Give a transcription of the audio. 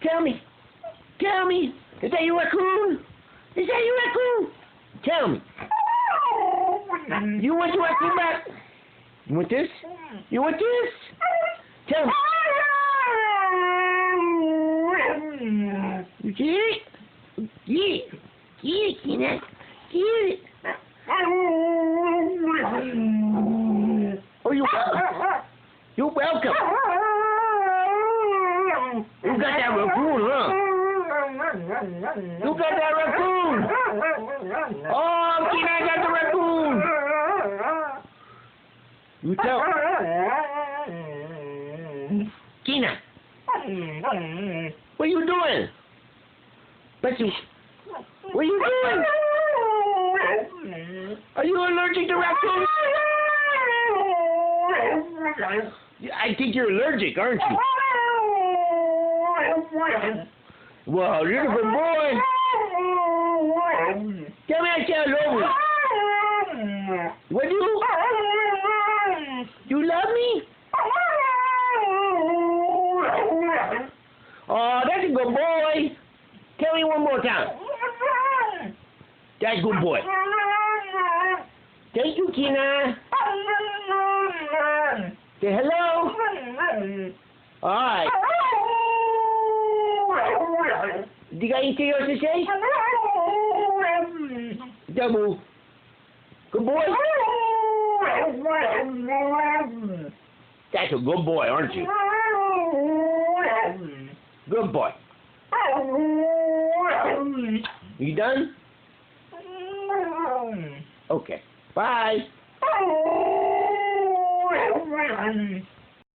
Tell me. Tell me. Is that your raccoon? Is that your raccoon? Tell me. You want your raccoon back? You want this? You want this? Tell me. You get it? Get it. Get it, Kina. Get it. Oh, you're welcome. You got that raccoon, huh? You got that raccoon. Oh, Kina, I got the raccoon. You tell. Kina. What are you doing? What are you doing? Are you allergic to raccoons? I think you're allergic, aren't you? Well, you're a good boy. Tell me I can't love you. What do you? You love me? Oh, that's a good boy. Tell me one more time. That's a good boy. Thank you, Kina. Say hello. All right. You got anything else to say? Double. Good boy. That's a good boy, aren't you? Good boy. You done? Okay. Bye.